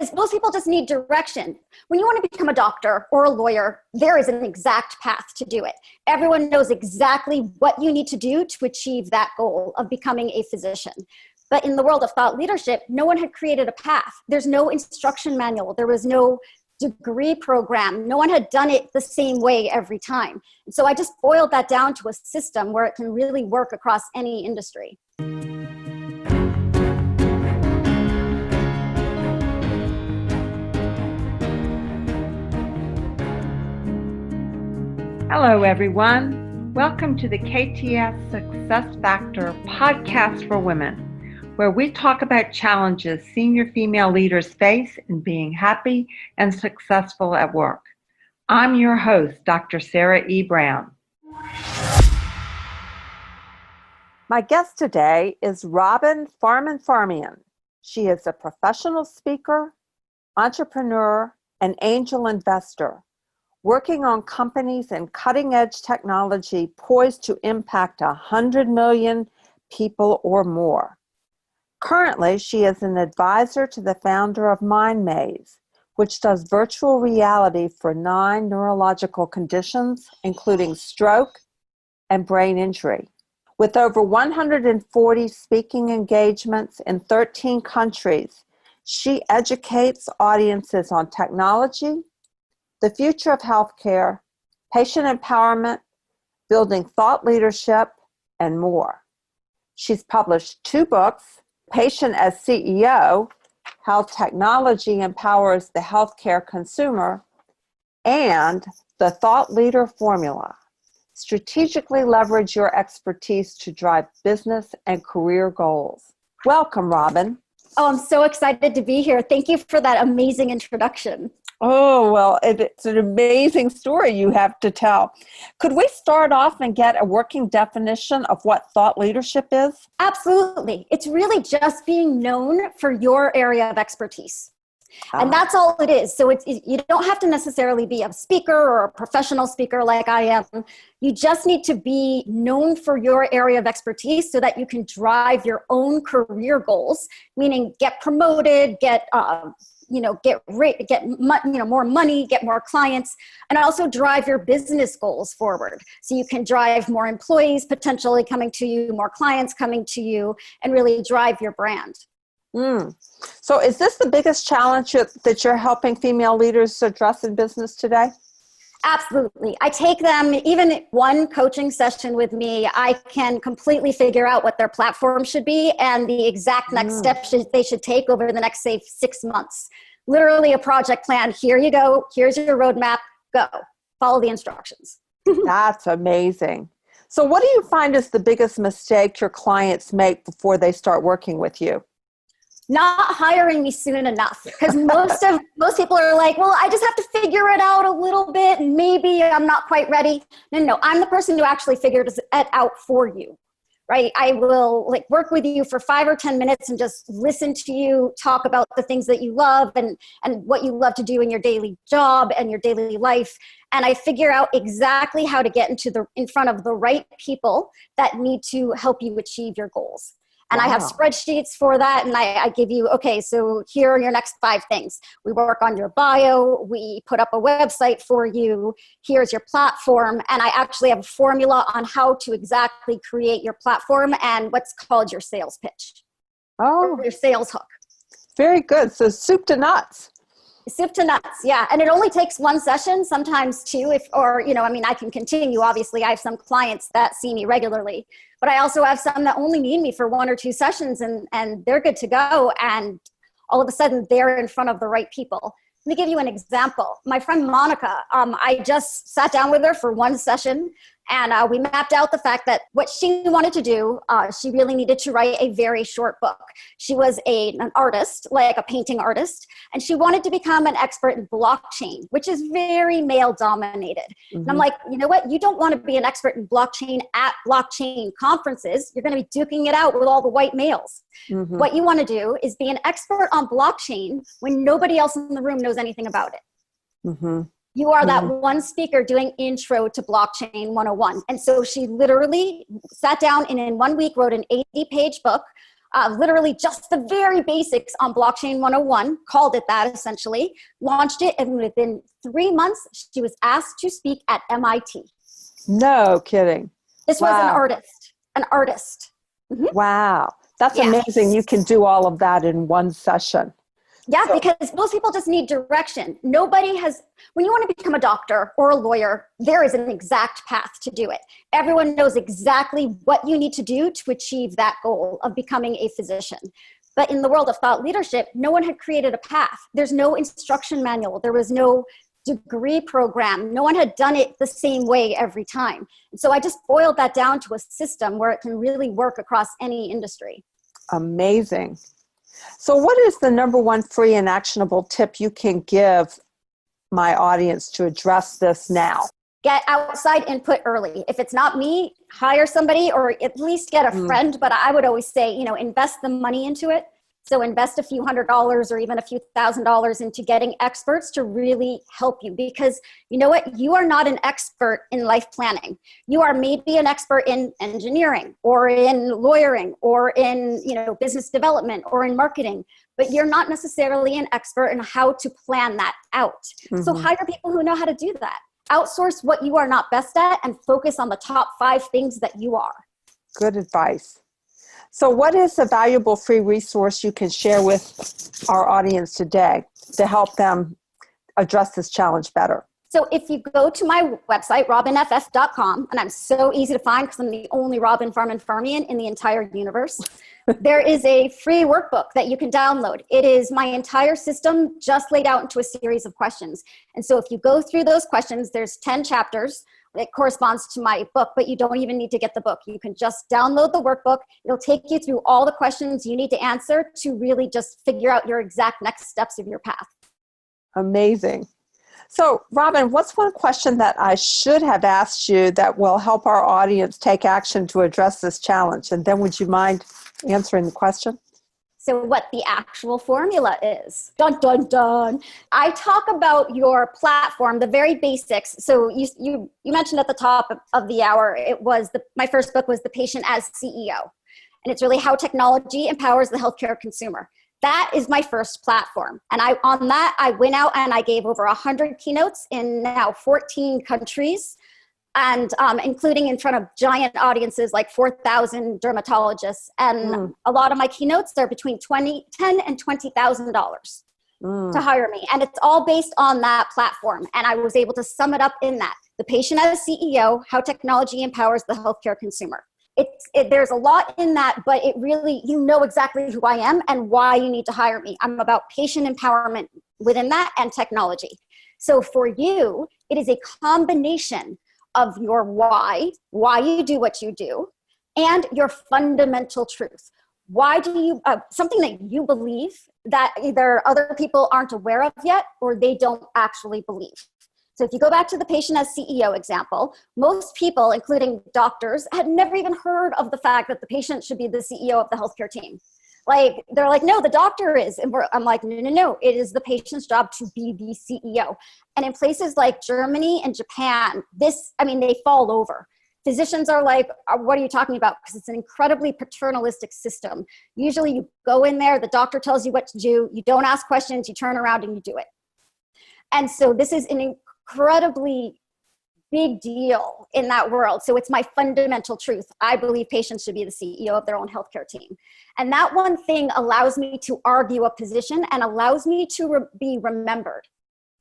most people just need direction. When you want to become a doctor or a lawyer, there is an exact path to do it. Everyone knows exactly what you need to do to achieve that goal of becoming a physician. But in the world of thought leadership, no one had created a path. There's no instruction manual. There was no degree program. No one had done it the same way every time. And so I just boiled that down to a system where it can really work across any industry. Hello, everyone. Welcome to the KTS Success Factor podcast for women, where we talk about challenges senior female leaders face in being happy and successful at work. I'm your host, Dr. Sarah E. Brown. My guest today is Robin Farmanfarmaian. She is a professional speaker, entrepreneur, and angel investor, working on companies and cutting-edge technology poised to impact 100 million people or more. Currently, she is an advisor to the founder of MindMaze, which does virtual reality for 9 neurological conditions, including stroke and brain injury. With over 140 speaking engagements in 13 countries, she educates audiences on technology, the future of healthcare, patient empowerment, building thought leadership, and more. She's published 2 books, Patient as CEO, How Technology Empowers the Healthcare Consumer, and The Thought Leader Formula. Strategically leverage your expertise to drive business and career goals. Welcome, Robin. Oh, I'm so excited to be here. Thank you for that amazing introduction. Oh, well, it's an amazing story you have to tell. Could we start off and get a working definition of what thought leadership is? Absolutely. It's really just being known for your area of expertise. And that's all it is. So you don't have to necessarily be a speaker or a professional speaker like I am. You just need to be known for your area of expertise so that you can drive your own career goals, meaning get promoted, get more money, get more clients, and also drive your business goals forward. So you can drive more employees potentially coming to you, more clients coming to you, and really drive your brand. So is this the biggest challenge that you're helping female leaders address in business today? Absolutely. I take them, even one coaching session with me, I can completely figure out what their platform should be and the exact next steps they should take over the next, say, 6 months. Literally a project plan. Here you go. Here's your roadmap. Go. Follow the instructions. That's amazing. So what do you find is the biggest mistake your clients make before they start working with you? Not hiring me soon enough, because most people are like, well, I just have to figure it out a little bit and maybe I'm not quite ready. No, I'm the person who actually figures it out for you, right? I will work with you for 5 or 10 minutes and just listen to you talk about the things that you love and what you love to do in your daily job and your daily life. And I figure out exactly how to get in front of the right people that need to help you achieve your goals. And I have spreadsheets for that, and I give you, okay, so here are your next 5 things. We work on your bio, we put up a website for you, here's your platform, and I actually have a formula on how to exactly create your platform and what's called your sales pitch. Oh, your sales hook. Very good. So soup to nuts. Soup to nuts, yeah. And it only takes 1 session, sometimes 2, I can continue. Obviously, I have some clients that see me regularly, but I also have some that only need me for 1 or 2 sessions and they're good to go. And all of a sudden they're in front of the right people. Let me give you an example. My friend Monica, I just sat down with her for 1 session and we mapped out the fact that what she wanted to do, she really needed to write a very short book. She was an artist, like a painting artist, and she wanted to become an expert in blockchain, which is very male dominated. And I'm like, you know what? You don't want to be an expert in blockchain at blockchain conferences. You're going to be duking it out with all the white males. What you want to do is be an expert on blockchain when nobody else in the room knows anything about it. You are that one speaker doing intro to blockchain 101. And so she literally sat down and in 1 week wrote an 80-page book. literally just the very basics on Blockchain 101, called it that essentially, launched it, and within 3 months, she was asked to speak at MIT. No kidding. This was an artist. Mm-hmm. Wow. That's amazing. You can do all of that in one session. Yeah, because most people just need direction. Nobody has, when you want to become a doctor or a lawyer, there is an exact path to do it. Everyone knows exactly what you need to do to achieve that goal of becoming a physician. But in the world of thought leadership, no one had created a path. There's no instruction manual. There was no degree program. No one had done it the same way every time. And so I just boiled that down to a system where it can really work across any industry. Amazing. So what is the number one free and actionable tip you can give my audience to address this now? Get outside input early. If it's not me, hire somebody or at least get a friend. But I would always say, invest the money into it. So invest a few $100s or even a few $1,000s into getting experts to really help you, because you know what? You are not an expert in life planning. You are maybe an expert in engineering or in lawyering or in, business development or in marketing, but you're not necessarily an expert in how to plan that out. Mm-hmm. So hire people who know how to do that. Outsource what you are not best at and focus on the top 5 things that you are. Good advice. So what is a valuable free resource you can share with our audience today to help them address this challenge better? So if you go to my website, robinff.com, and I'm so easy to find because I'm the only Robin Farmanfarmaian in the entire universe, there is a free workbook that you can download. It is my entire system just laid out into a series of questions. And so if you go through those questions, there's 10 chapters. It corresponds to my book, but you don't even need to get the book. You can just download the workbook. It'll take you through all the questions you need to answer to really just figure out your exact next steps of your path. Amazing. So, Robin, what's one question that I should have asked you that will help our audience take action to address this challenge? And then would you mind answering the question? So what the actual formula is. Dun, dun, dun. I talk about your platform, the very basics. So you mentioned at the top of the hour, my first book was The Patient as CEO. And it's really how technology empowers the healthcare consumer. That is my first platform. And on that, I went out and I gave over 100 keynotes in now 14 countries. And including in front of giant audiences like 4,000 dermatologists. And a lot of my keynotes are between $10,000 and $20,000 to hire me. And it's all based on that platform. And I was able to sum it up in that. The Patient as CEO, how technology empowers the healthcare consumer. There's a lot in that, but it really, exactly who I am and why you need to hire me. I'm about patient empowerment within that and technology. So for you, it is a combination of your why you do what you do, and your fundamental truth. Why do you, something that you believe that either other people aren't aware of yet, or they don't actually believe. So if you go back to the Patient as CEO example, most people, including doctors, had never even heard of the fact that the patient should be the CEO of the healthcare team. They're like, no, the doctor is. And I'm like, no, it is the patient's job to be the CEO. And in places like Germany and Japan, they fall over. Physicians are like, what are you talking about? Because it's an incredibly paternalistic system. Usually you go in there, the doctor tells you what to do. You don't ask questions, you turn around and you do it. And so this is an incredibly big deal in that world. So it's my fundamental truth. I believe patients should be the CEO of their own healthcare team. And that one thing allows me to argue a position and allows me to be remembered.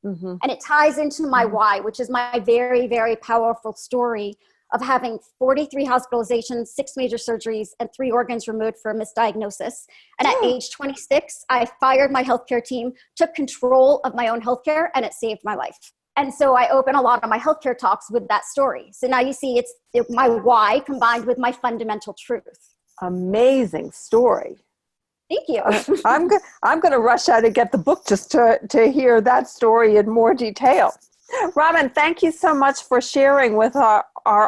Mm-hmm. And it ties into my why, which is my very, very powerful story of having 43 hospitalizations, 6 major surgeries, and 3 organs removed for a misdiagnosis. And at age 26, I fired my healthcare team, took control of my own healthcare, and it saved my life. And so I open a lot of my healthcare talks with that story. So now you see it's my why combined with my fundamental truth. Amazing story. Thank you. I'm going to rush out and get the book just to hear that story in more detail. Robin, thank you so much for sharing with our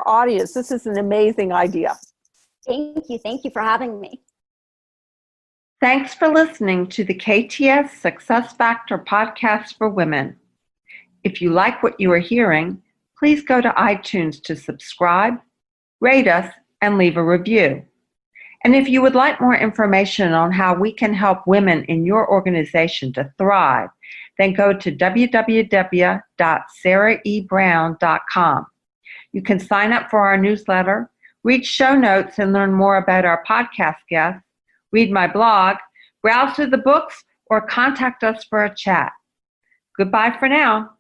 audience. This is an amazing idea. Thank you. Thank you for having me. Thanks for listening to the KTS Success Factor podcast for women. If you like what you are hearing, please go to iTunes to subscribe, rate us, and leave a review. And if you would like more information on how we can help women in your organization to thrive, then go to www.sarahebrown.com. You can sign up for our newsletter, read show notes and learn more about our podcast guests, read my blog, browse through the books, or contact us for a chat. Goodbye for now.